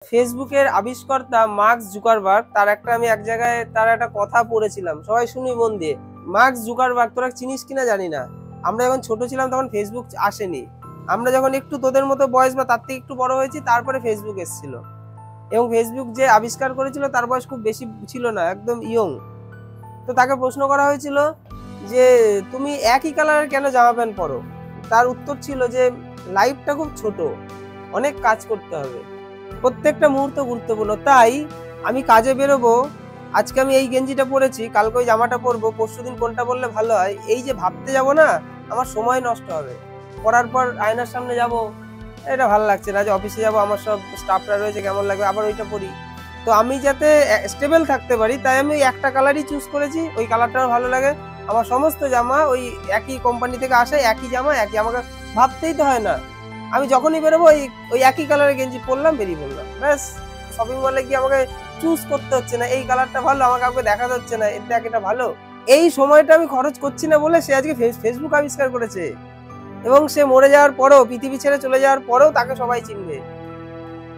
ফেসবুকের আবিষ্কর্তা mark Zuckerberg তার একটা আমি এক জায়গায় তার একটা কথা পড়েছিলাম, সবাই শুনি মন দিয়ে। মার্ক জুকারবার্গ তোরা চিনিস কিনা জানি না, আমরা যখন ছোট ছিলাম তখন ফেসবুক আসেনি। আমরা যখন একটু তোদের মতো বয়স বা তার থেকে একটু বড় হয়েছি তারপরে ফেসবুক এসেছিল। এবং ফেসবুক যে আবিষ্কার করেছিল তার বয়স খুব বেশি ছিল না, একদম ইয়ং। তো তাকে প্রশ্ন করা হয়েছিল যে তুমি একই কালারের কেন জামা প্যান্ট পরো। তার উত্তর ছিল যে লাইফটা খুব ছোট, অনেক কাজ করতে হবে, প্রত্যেকটা মুহূর্ত গুরুত্বপূর্ণ। তাই আমি কাজে বেরোবো, আজকে আমি এই গেঞ্জিটা পরেছি, কালকে ওই জামাটা পরবো, পরশুদিন কোনটা পরলে ভালো হয়, এই যে ভাবতে যাব না, আমার সময় নষ্ট হবে। পরার পর আয়নার সামনে যাব, এটা ভালো লাগছে না, যে অফিসে যাব আমার সব স্টাফরা রয়েছে কেমন লাগবে, আবার ওইটা পরি। তো আমি যাতে স্টেবল থাকতে পারি তাই আমি ওই একটা কালারই চুজ করেছি, ওই কালারটাও ভালো লাগে। আমার সমস্ত জামা ওই একই কোম্পানি থেকে আসে, একই জামা একই, আমাকে ভাবতেই তো হয় না। আমি যখনই বেরোবো ওই একই কালারের গেঞ্জি পরলাম, বেরিয়ে পড়লাম, ব্যাস। শপিং মলে গিয়ে আমাকে চুজ করতে হচ্ছে না, এই কালারটা ভালো, আমাকে কাউকে দেখাতে হচ্ছে না দেখ এটা ভালো। এই সময়টা আমি খরচ করছি না বলে সে আজকে ফেসবুক আবিষ্কার করেছে, এবং সে মরে যাওয়ার পরেও, পৃথিবী ছেড়ে চলে যাওয়ার পরেও তাকে সবাই চিনবে।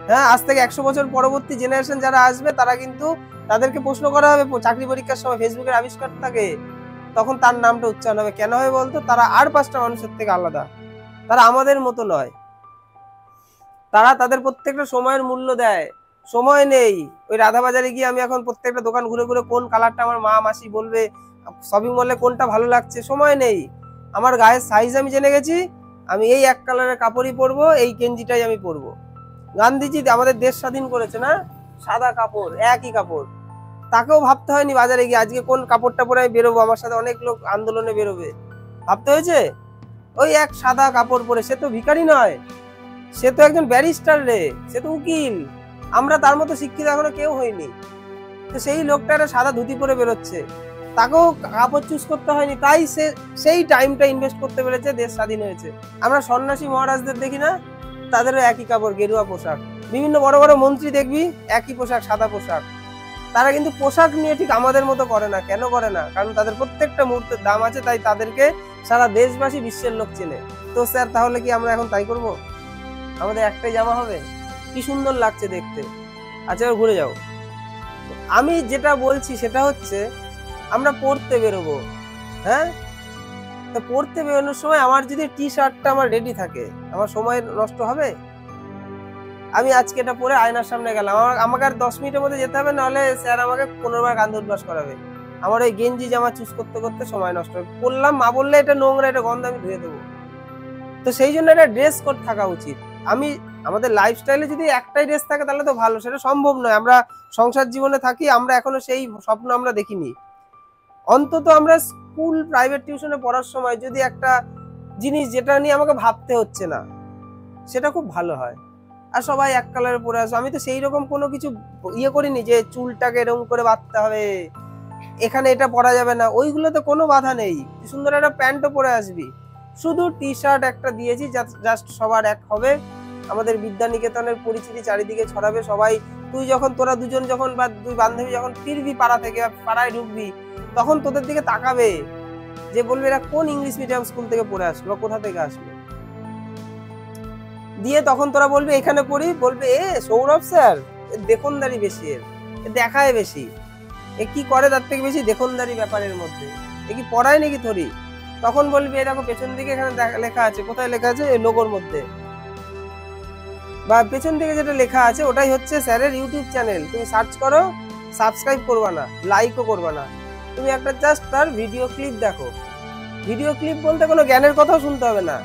হ্যাঁ, আজ থেকে 100 বছর পরবর্তী জেনারেশন যারা আসবে তারা কিন্তু, তাদেরকে প্রশ্ন করা হবে চাকরি পরীক্ষার সময় ফেসবুকের আবিষ্কার থাকে, তখন তার নামটা উচ্চারণ হবে। কেন হবে বলতো? তারা আর 5টা মানুষের থেকে আলাদা, তারা আমাদের মতো নয়, তারা তাদের প্রত্যেকটা সময়ের মূল্য দেয়। সময় নেই ওই রাধা বাজারে গিয়ে আমি এখন প্রত্যেকটা দোকান ঘুরে ঘুরে কোন কালারটা আমার মা মাসি বলবে, শপিং মলে কোনটা ভালো লাগছে, সময় নেই। আমার গায়ের সাইজ আমি জেনে গেছি, আমি এই এক কালারের কাপড়ই পরবো, এই গেঞ্জিটাই আমি পরবো। গান্ধীজি আমাদের দেশ স্বাধীন করেছে না, সাদা কাপড়, একই কাপড়, তাকেও ভাবতে হয়নি বাজারে গিয়ে আজকে কোন কাপড়টা পরে আমি বেরোবো, আমার সাথে অনেক লোক আন্দোলনে বেরোবে, ভাবতে হয়েছে? ওই এক সাদা কাপড় পরে, সে তো ভিখারি নয়, সে তো একজন ব্যারিস্টার রে, সে তো উকিল। আমরা তার মতো শিক্ষিত এখনো কেউ হয়নি। তো সেই লোকটা একটা সাদা ধুতি পরে বেরোচ্ছে, তাকেও কাপড় চুজ করতে হয়নি, তাই সে সেই টাইমটা ইনভেস্ট করতে পেরেছে, দেশ স্বাধীন হয়েছে। আমরা সন্ন্যাসী মহারাজদের দেখি না, তাদেরও একই কাপড়, গেরুয়া পোশাক। বিভিন্ন বড় বড় মন্ত্রী দেখবি একই পোশাক, সাদা পোশাক। তারা কিন্তু পোশাক নিয়ে ঠিক আমাদের মতো করে না। কেন করে না? কারণ তাদের প্রত্যেকটা মুহূর্তের দাম আছে, তাই তাদেরকে সারা দেশবাসী, বিশ্বের লোক চেনে। তো স্যার, তাহলে কি আমরা এখন তাই করব? আমাদের একটাই জামা হবে, কি সুন্দর লাগছে দেখতে। আচ্ছা, ঘুরে যাও। আমি যেটা বলছি সেটা হচ্ছে, আমরা পড়তে বেরোবো, হ্যাঁ, তো পড়তে বেরোনোর সময় আমার যদি টি শার্টটা আমার রেডি থাকে, আমার সময় নষ্ট হবে? আমি আজকে এটা পরে আয়নার সামনে গেলাম, আমাকে আর 10 মিনিটের মধ্যে যেতে হবে, নাহলে স্যার আমাকে 15 বার কান্দ উদ্বাস করাবে। আমার ওই গেঞ্জি জামা চুজ করতে করতে সময় নষ্ট হবে। পরলাম, মা বললে এটা নোংরা, এটা গন্ধ, আমি ধুয়ে দেবো। তো সেই জন্য একটা ড্রেস কোড থাকা উচিত। আমাদের লাইফস্টাইলে যদি একটাই ড্রেস থাকে তাহলে তো ভালো, সেটা সম্ভব নয়। আমরা সংসার জীবনে থাকি, আমরা এখনো সেই স্বপ্ন আমরা দেখিনি। অন্তত আমরা স্কুল, প্রাইভেট টিউশনে পড়ার সময় যদি একটা জিনিস যেটা নিয়ে আমাকে ভাবতে হচ্ছে না, সেটা খুব ভালো হয়। আর সবাই এক কালারে পরে আসো, আমি তো সেই রকম কোনো কিছু ইয়ে করিনি যে চুলটাকে এরকম করে বাঁধতে হবে, এখানে এটা পরা যাবে না, ওইগুলোতে কোনো বাধা নেই। সুন্দর একটা প্যান্টও পরে আসবি, শুধু টি শার্ট একটা দিয়েছি, জাস্ট সবার এক হবে, আমাদের বিদ্যানিকেতনের পরিচিতি চারিদিকে ছড়াবে। সবাই, তোরা দুজন যখন বা দুই বান্ধবী যখন ফিরবি পাড়া থেকে, পাড়ায় ঢুকবি, তখন তোদের দিকে তাকাবে, যে বলবে এরা কোন ইংলিশ মিডিয়াম স্কুল থেকে পড়ে আসলো বা কোথা থেকে আসলো। দিয়ে তখন তোরা বলবি এখানে পড়ি, বলবে এ সৌরভ স্যার, দেখনদারি বেশি, এর দেখায় বেশি, এ কি করে তার থেকে বেশি দেখনদারি ব্যাপারের মধ্যে, এ কি পড়ায় নাকি থরি। তখন বলবি এ দেখো পেছন দিকে এখানে লেখা আছে, কোথায় লেখা আছে? এই লোগোর মধ্যে, বা পেছন দিকে যেটা লেখা আছে ওটাই হচ্ছে স্যারের ইউটিউব চ্যানেল। তুমি সার্চ করো, সাবস্ক্রাইব করবা না, লাইকও করবা না, তুমি একটা জাস্ট তার ভিডিও ক্লিপ দেখো। ভিডিও ক্লিপ বলতে কোনো জ্ঞানের কথাও শুনতে হবে না,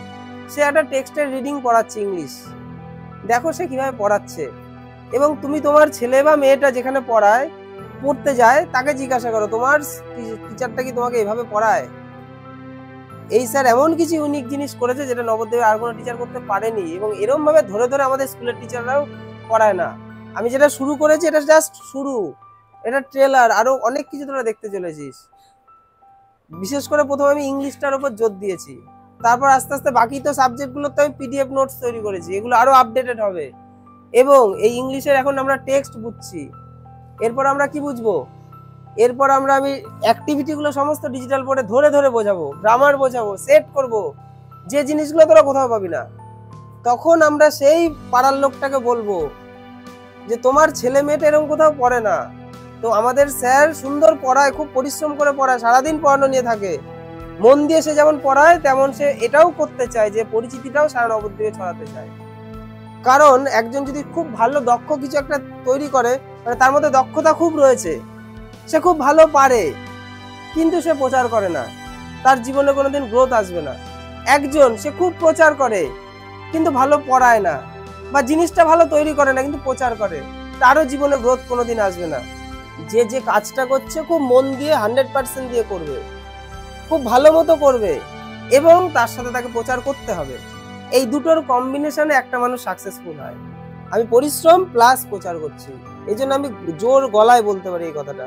সে একটা টেক্সটের রিডিং পড়াচ্ছে ইংলিশ, দেখো সে কিভাবে পড়াচ্ছে। এবং তুমি তোমার ছেলে বা মেয়েটা যেখানে পড়তে যায়, তাকে জিজ্ঞাসা করো তোমার টিচারটা কি তোমাকে এভাবে পড়ায়? এই স্যার এমন কিছু ইউনিক জিনিস করেছে যেটা নবদ্বীপে আর কোনো টিচার করতে পারেনি, এবং এরকম ভাবে ধরে ধরে আমাদের স্কুলের টিচাররাও পড়ায় না। আমি যেটা শুরু করেছি এটা জাস্ট শুরু, এটা ট্রেলার, আরো অনেক কিছু তোরা দেখতে চলেছিস। বিশেষ করে প্রথমে আমি ইংলিশটার উপর জোর দিয়েছি, তারপর আস্তে আস্তে বাকি তো সাবজেক্টগুলোতে আমি পিডিএফ নোটস তৈরি করেছি, এগুলো আরো আপডেটেড হবে। এবং এই ইংলিশের এখন আমরা টেক্সট বুঝছি, এরপর আমরা কি বুঝবো? এরপর আমি অ্যাক্টিভিটিগুলো সমস্ত ডিজিটাল বোর্ডে ধরে ধরে বোঝাবো, গ্রামার বোঝাবো, সেট করব, যে জিনিসগুলো তোরা কোথাও পাবি না। তখন আমরা সেই পাড়ার লোকটাকে বলবো যে তোমার ছেলে মেয়েটা এরকম কোথাও পড়ে না। তো আমাদের স্যার সুন্দর পড়ায়, খুব পরিশ্রম করে পড়ায়, সারাদিন পড়ানো নিয়ে থাকে, মন দিয়ে সে যেমন পড়ায় তেমন সে এটাও করতে চায় যে পরিচিতিটাও সারা নবদ্বীপে ছড়াতে চায়। কারণ একজন যদি খুব ভালো দক্ষ কিছু একটা তৈরি করে, মানে তার মধ্যে দক্ষতা খুব রয়েছে, সে খুব ভালো পারে, কিন্তু সে প্রচার করে না, তার জীবনে কোনোদিন গ্রোথ আসবে না। একজন সে খুব প্রচার করে কিন্তু ভালো পড়ায় না, বা জিনিসটা ভালো তৈরি করে না কিন্তু প্রচার করে, তারও জীবনে গ্রোথ কোনোদিন আসবে না। যে যে কাজটা করছে খুব মন দিয়ে 100% দিয়ে করবে, খুব ভালো মতো করবে, এবং তার সাথে তাকে প্রচার করতে হবে। এই দুটোর কম্বিনেশনে একটা মানুষ সাকসেসফুল হয়। আমি পরিশ্রম প্লাস প্রচার করছি, এই জন্য আমি জোর গলায় বলতে পারি এই কথাটা।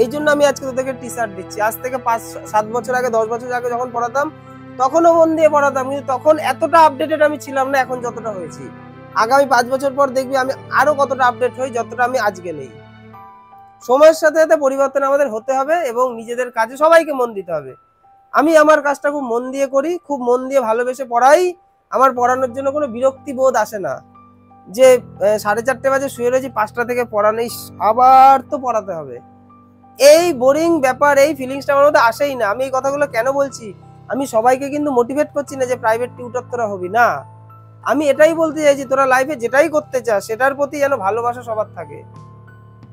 এই জন্য আমি আজকে তোদেরকে টি শার্ট দিচ্ছি। আজ থেকে 5-7 বছর আগে, 10 বছর আগে যখন পড়াতাম, তখনও মন দিয়ে পড়াতাম, কিন্তু তখন এতটা আপডেটেড আমি ছিলাম না এখন যতটা হয়েছি। আগামী 5 বছর পর দেখবি আমি আরো কতটা আপডেট হই, যতটা আমি আজকে নেই। সময়ের সাথে সাথে পরিবর্তন আমাদের হতে হবে এবং নিজেদের কাজে সবাইকে মন দিতে হবে। আমি আমার কাজটা খুব মন দিয়ে করি, খুব মন দিয়ে ভালোবেসে পড়াই। আমার পড়ানোর জন্য কোনো বিরক্তি বোধ আসে না যে 4:30 বাজে শুয়ে রয়েছি, 5টা থেকে পড়ানোই, আবার তো পড়াতে হবে। এই বোরিং ব্যাপার, এই ফিলিংসটা আমার মধ্যে আসেই না। আমি এই কথাগুলো কেন বলছি, আমি সবাইকে কিন্তু মোটিভেট করছি না যে প্রাইভেট টিউটর তোরা হবি না। আমি এটাই বলতে চাইছি, তোরা লাইফে যেটাই করতে চাস সেটার প্রতি যেন ভালোবাসা সবার থাকে।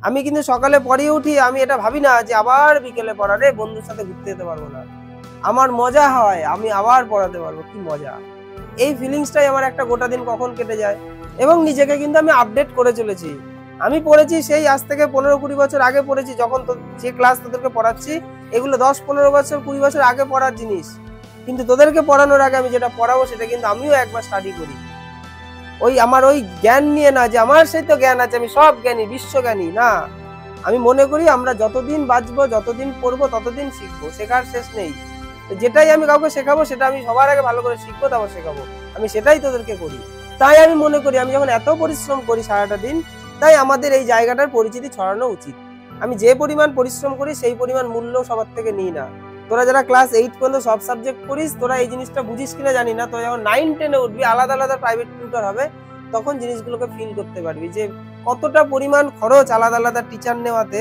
আমি কিন্তু সকালে পড়িয়ে উঠি, আমি এটা ভাবি না যে আবার বিকেলে পড়ারে, বন্ধুর সাথে ঘুরতে যেতে পারবো না। আমার মজা হয়, আমি আবার পড়াতে পারবো, কি মজা। এই ফিলিংসটাই আমার একটা গোটা দিন কখন কেটে যায়। এবং নিজেকে কিন্তু আমি আপডেট করে চলেছি। আমি পড়েছি সেই আজ থেকে 15-20 বছর আগে পড়েছি, যখন যে ক্লাস তোদেরকে পড়াচ্ছি এগুলো 10-15 বছর 20 বছর আগে পড়ার জিনিস, কিন্তু তোদেরকে পড়ানোর আগে আমি যেটা পড়াবো সেটা কিন্তু আমিও একবার স্টাডি করি। ওই আমার ওই জ্ঞান নিয়ে না যে আমার সেই তো জ্ঞান আছে, আমি সব জ্ঞানী, বিশ্বজ্ঞানী না। আমি মনে করি আমরা যতদিন বাঁচবো, যতদিন পড়বো, ততদিন শিখবো, শেখার শেষ নেই। যেটাই আমি কাউকে শেখাবো সেটা আমি সবার আগে ভালো করে শিখবো, তারপর শেখাবো। আমি সেটাই তোদেরকে করি। তাই আমি মনে করি আমি যখন এত পরিশ্রম করি সারাটা দিন, তাই আমাদের এই জায়গাটার পরিচিতি ছড়ানো উচিত। আমি যে পরিমাণ পরিশ্রম করি সেই পরিমাণ মূল্য সবার থেকে নিই না। তোরা যারা ক্লাস 8 পর্যন্ত সব সাবজেক্ট পড়িস, তোরা এই জিনিসটা বুঝিস কিনা জানি না, তোরা যখন 9-10-এ উঠবি, আলাদা আলাদা প্রাইভেট টিউটর হবে, তখন জিনিসগুলোকে ফিল করতে পারবি যে কতটা পরিমাণ খরচ আলাদা আলাদা টিচার নেওয়াতে।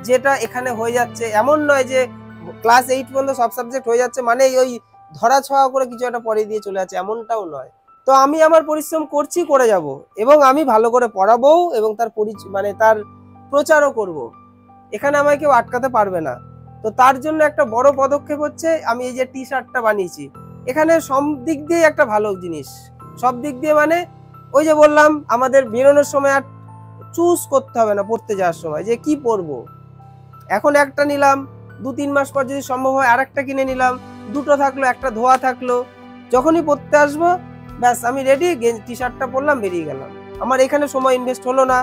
যেটা এখানে হয়ে যাচ্ছে, এমন নয় যে ক্লাস 8 পর্যন্ত সব সাবজেক্ট হয়ে যাচ্ছে মানে ওই ধরা ছোঁয়া করে কিছু একটা পড়িয়ে দিয়ে চলে যাচ্ছে, এমনটাও নয়। তো আমি আমার পরিশ্রম করছি, করে যাব, এবং আমি ভালো করে পড়াবো এবং তার মানে তার প্রচারও করব। এখানে আমায় কেউ আটকাতে পারবে না। তো তার জন্য একটা বড় পদক্ষেপ হচ্ছে আমি এই যে টি শার্টটা বানিয়েছি। এখানে সব দিক দিয়ে একটা ভালো জিনিস, সব দিক দিয়ে মানে ওই যে বললাম আমাদের বেরোনোর সময় আর চুজ করতে হবে না পড়তে যাওয়ার সময় যে কি পরবো। এখন একটা নিলাম, 2-3 মাস পর যদি সম্ভব হয় আরেকটা কিনে নিলাম, দুটো থাকলো, একটা ধোয়া থাকলো, যখনই পড়তে আসবো ব্যাস আমি রেডি, টি শার্টটা পরলাম, বেরিয়ে গেলাম। আমার এখানে সময় ইনভেস্ট হলো না,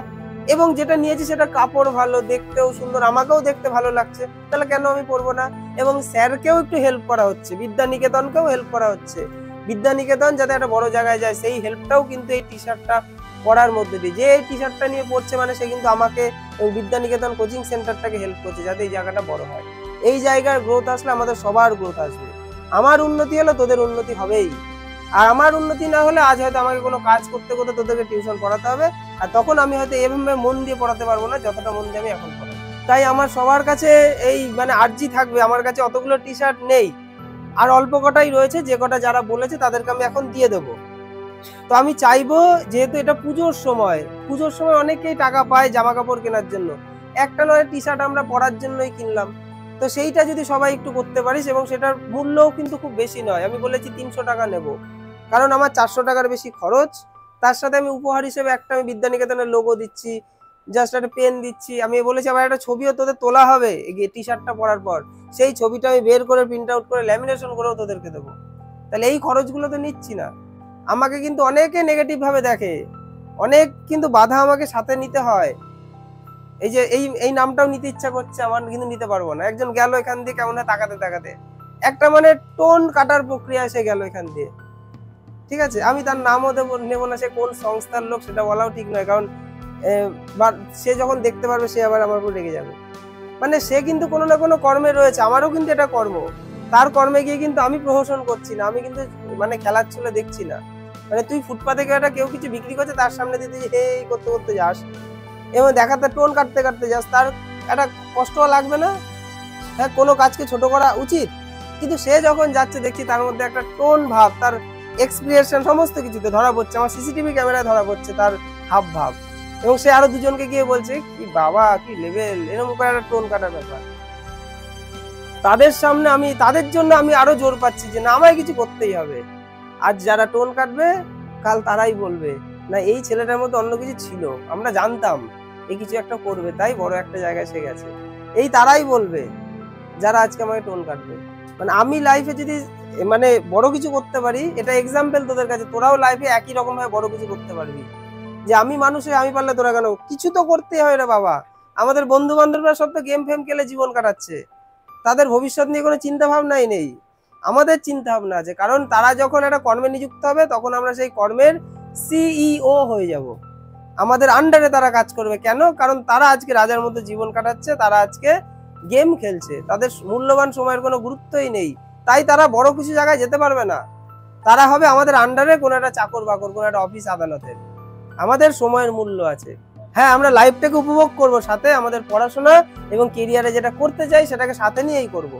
এবং যেটা নিয়েছি সেটা কাপড় ভালো, দেখতেও সুন্দর, আমাকেও দেখতে ভালো লাগছে, তাহলে কেন আমি পরবো না। এবং স্যারকেও একটু হেল্প করা হচ্ছে, বিদ্যানিকেতনকেও হেল্প করা হচ্ছে। বিদ্যানিকেতন যাতে একটা বড় জায়গায় যায় সেই হেল্পটাও কিন্তু এই টি শার্টটা পড়ার মধ্যে দিয়ে, যে এই টি শার্টটা নিয়ে পড়ছে মানে সে কিন্তু আমাকে এবং বিদ্যানিকেতন কোচিং সেন্টারটাকে হেল্প করছে যাতে এই জায়গাটা বড় হয়। এই জায়গার গ্রোথ আসলে আমাদের সবার গ্রোথ আসবে। আমার উন্নতি হলে তোদের উন্নতি হবেই, আর আমার উন্নতি না হলে আজ হয়তো আমাকে কোনো কাজ করতে করতে তোদেরকে টিউশন পড়াতে হবে, আর তখন আমি হয়তো এভাবে মন দিয়ে পড়াতে পারবো না যতটা মন দিয়ে আমি এখন পড়াই। তাই আমার সবার কাছে এই মানে আর্জি থাকবে, আমার কাছে অতগুলো টি শার্ট নেই, আর অল্প কটাই রয়েছে, যে কটা যারা বলেছে তাদেরকে আমি এখন দিয়ে দেবো। তো আমি চাইবো, যেহেতু এটা পুজোর সময়, পুজোর সময় অনেকেই টাকা পায় জামা কাপড় কেনার জন্য, একটা নয় টি শার্ট আমরা পরার জন্যই কিনলাম, তো সেইটা যদি সবাই একটু করতে পারিস, এবং সেটার মূল্যও কিন্তু খুব বেশি নয়, আমি বলেছি 300 টাকা নেব, কারণ আমার 400 টাকার বেশি খরচ। তার সাথে আমি উপহার হিসেবে একটা আমি বিদ্যানিকেতনের লোগো দিচ্ছি, জাস্ট একটা পেন দিচ্ছি। আমি বলেছি আবার একটা ছবিও তোদের তোলা হবে এই টি শার্টটা পরার পর, সেই ছবিটা আমি বের করে প্রিন্ট আউট করে ল্যামিনেশন করেও তোদেরকে দেবো। তাহলে এই খরচগুলো তো নিচ্ছি না। আমাকে কিন্তু অনেকে নেগেটিভ ভাবে দেখে, অনেক কিন্তু বাধা আমাকে সাথে নিতে হয়। এই যে এই নামটাও নিতে ইচ্ছা করছে আমার, কিন্তু নিতে পারবো না। একজন গেল এখান দিয়ে কেমন তাকাতে তাকাতে, একটা মানে টোন কাটার প্রক্রিয়া এসে গেল এখান দিয়ে, ঠিক আছে। আমি তার নামও নেবো না, সে কোন সংস্থার লোক সেটা বলাও ঠিক নয়, কারণ সে যখন দেখতে পারবে সে আবার আমার উপর রেগে যাবে। মানে সে কিন্তু কোনো না কোনো কর্মে রয়েছে, আমারও কিন্তু এটা কর্ম, তার কর্মে গিয়ে কিন্তু আমি প্রহসন করছি না, আমি কিন্তু মানে খেলার ছলে দেখছি না। মানে তুই ফুটপাতে কেউ কিছু বিক্রি করছে তার সামনে দিতে এই করতে করতে যাস, এবং দেখাতে টোন কাটতে কাটতে যাস, তার একটা কষ্ট লাগবে না? হ্যাঁ, কোনো কাজকে ছোট করা উচিত, কিন্তু সে যখন যাচ্ছে দেখছি তার মধ্যে একটা টোন ভাব, তার এক্সপ্রেশন সমস্ত কিছুতে ধরা পড়ছে, আমার সিসিটিভি ক্যামেরায় ধরা পড়ছে তার হাব ভাব, এবং সে আরো দুজনকে গিয়ে বলছে কি বাবা কি লেভেল, এরকম করে একটা টোন কাটার ব্যাপার। তাদের সামনে আমি, তাদের জন্য আমি আরো জোর পাচ্ছি যে না, আমায় কিছু করতেই হবে। আজ যারা টোন কাটবে কাল তারাই বলবে না এই ছেলেটার মধ্যে অন্য কিছু ছিল, আমরা জানতাম এই কিছু একটা করবে, তাই বড় একটা জায়গায় সে গেছে। এই তারাই বলবে যারা আজকে আমাকে টোন কাটবে। মানে আমি লাইফে যদি মানে বড় কিছু করতে পারি, এটা এক্সাম্পল তোদের কাছে, তোরাও লাইফে একই রকম ভাবে বড় কিছু করতে পারবি। যে আমি মানুষের, আমি পারলে তোরা কেন, কিছু তো করতে হয় রে বাবা। আমাদের বন্ধু বান্ধবরা সব তো গেম ফেম খেলে জীবন কাটাচ্ছে, তাদের ভবিষ্যৎ নিয়ে কোনো চিন্তা ভাবনাই নেই। আমাদের চিন্তা ভাবনা আছে, কারণ তারা যখন একটা কর্মে নিযুক্ত হবে তখন আমরা সেই কর্মের সিইও হয়ে যাব, আমাদের আন্ডারে তারা কাজ করবে। কেন? কারণ তারা আজকে রাজার মতো জীবন কাটাচ্ছে, তারা আজকে গেম খেলছে, তাদের মূল্যবান সময়ের কোনো গুরুত্বই নেই, তাই তারা বড় কিছু জায়গায় যেতে পারবে না। তারা হবে আমাদের আন্ডারে কোনো একটা চাকর বাকর, কোনো একটা অফিস আদালতের। আমাদের সময়ের মূল্য আছে। হ্যাঁ, আমরা লাইফটাকে উপভোগ করব, সাথে আমাদের পড়াশোনা এবং কেরিয়ারে যেটা করতে চাই সেটাকে সাথে নিয়েই করব।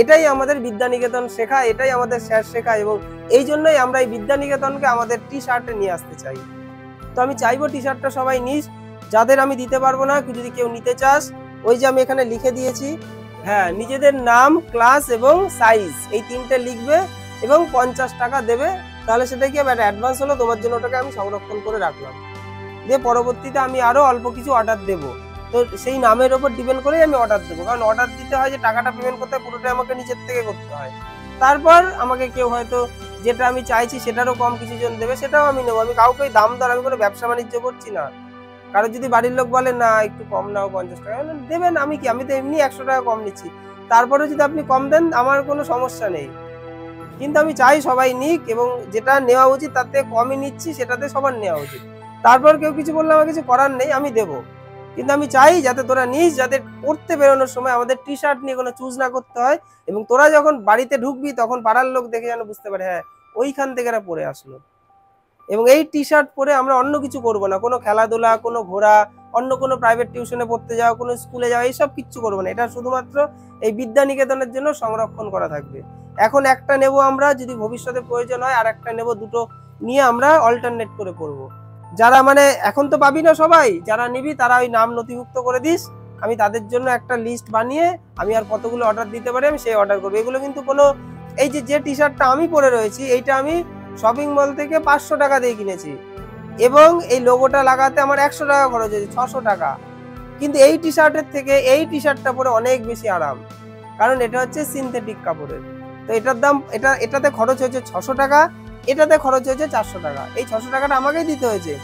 এটাই আমাদের বিদ্যানিকেতন শেখা, এটাই আমাদের স্যার শেখা, এবং এই জন্যই আমরা এই বিদ্যানিকেতনকে আমাদের টি শার্টে নিয়ে আসতে চাই। তো আমি চাইবো টি শার্টটা সবাই নিস, যাদের আমি দিতে পারবো না, যদি কেউ নিতে চাস, ওই যে আমি এখানে লিখে দিয়েছি, হ্যাঁ, নিজেদের নাম, ক্লাস এবং সাইজ এই তিনটে লিখবে এবং 50 টাকা দেবে। তাহলে সেটা কি একটা অ্যাডভান্স হলো, তোমার জন্য ওটাকে আমি সংরক্ষণ করে রাখলাম, দিয়ে পরবর্তীতে আমি আরো অল্প কিছু অর্ডার দেবো। তো সেই নামের ওপর ডিপেন্ড করেই আমি অর্ডার দেবো, কারণ অর্ডার দিতে হয় যে টাকাটা পেমেন্ট করতে হয়, পুরোটাই আমাকে নিজের থেকে করতে হয়। তারপর আমাকে কেউ হয়তো যেটা আমি চাইছি সেটারও কম কিছু জন দেবে, সেটাও আমি নেবো। আমি কাউকে দাম দর, আমি কোনো ব্যবসা বাণিজ্য করছি না। কারো যদি বাড়ির লোক বলে না একটু কম নাও 50 টাকা, দেবেন, আমি কি, আমি তো এমনি 100 টাকা কম নিচ্ছি, তারপরে যদি আপনি কম দেন আমার কোনো সমস্যা নেই। কিন্তু আমি চাই সবাই নিক, এবং যেটা নেওয়া উচিত তার থেকে কমই নিচ্ছি, সেটাতে সবার নেওয়া উচিত। তারপর কেউ কিছু বললে আমার কিছু করার নেই, আমি দেবো। কিন্তু আমি চাই যাতে তোরা নিস, যাতে পড়তে বেরোনোর সময় আমাদের টি শার্ট নিয়ে কোনো চুজ না করতে হয়, এবং তোরা যখন বাড়িতে ঢুকবি তখন পাড়ার লোক দেখে যেন বুঝতে পারে হ্যাঁ ওইখান থেকে এরা পরে আসলো। এবং এই টি শার্ট পরে আমরা অন্য কিছু করবো না, কোনো খেলাধুলা, কোনো ঘোরা, অন্য কোনো প্রাইভেট টিউশনে পড়তে যাওয়া, কোনো স্কুলে যাওয়া, এইসব কিচ্ছু করবো না। এটা শুধুমাত্র এই বিদ্যানিকেতনের জন্য সংরক্ষণ করা থাকবে। এখন একটা নেব আমরা, যদি ভবিষ্যতে প্রয়োজন হয় আর একটা নেব, দুটো নিয়ে আমরা অল্টারনেট করে পড়বো। যারা মানে এখন তো পাবি না সবাই, যারা নিবি তারা ওই নাম নথিভুক্ত করে দিস, আমি তাদের জন্য একটা লিস্ট বানিয়ে আমি আর কতগুলো অর্ডার দিতে পারি আমি সেই অর্ডার করবো। এগুলো কিন্তু কোনো, এই যে টি শার্টটা আমি পরে রয়েছি এইটা আমি শপিং মল থেকে 500 টাকা দিয়ে কিনেছি, এবং এই লোগোটা লাগাতে আমার 100 টাকা খরচ হয়েছে, 600 টাকা। কিন্তু এই টি শার্টের থেকে এই টি শার্টটা পরে অনেক বেশি আরাম, কারণ এটা হচ্ছে সিনথেটিক কাপড়ের। তো এটার দাম, এটাতে খরচ হয়েছে 600 টাকা, এটাতে খরচ হয়েছে 400 টাকা। এই 600 টাকাটা আমাকেই দিতে হয়েছে,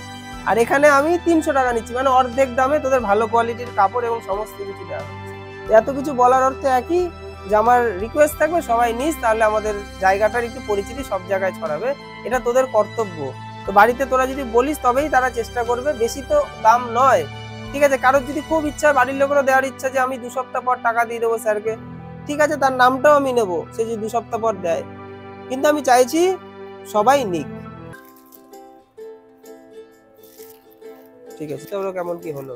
আর এখানে আমি 300 টাকা নিচ্ছি, মানে অর্ধেক দামে তোদের ভালো কোয়ালিটির কাপড় এবং সমস্ত কিছু দেওয়া হচ্ছে। এত কিছু বলার অর্থ একই, যে আমার রিকোয়েস্ট থাকবে সবাই নিস, তাহলে আমাদের জায়গাটার একটু পরিচিতি সব জায়গায় ছড়াবে, এটা তোদের কর্তব্য। তো বাড়িতে তোরা যদি বলিস তবেই তারা চেষ্টা করবে, বেশি তো দাম নয়, ঠিক আছে? কারোর যদি খুব ইচ্ছা, বাড়ির লোকেরও দেওয়ার ইচ্ছা যে আমি 2 সপ্তাহ পর টাকা দিয়ে দেবো স্যারকে, ঠিক আছে, তার নামটাও আমি নেবো, সে যদি 2 সপ্তাহ পর দেয়, কিন্তু আমি চাইছি সবাই নিক। ঠিক আছে, তোমরা কেমন কি হলো?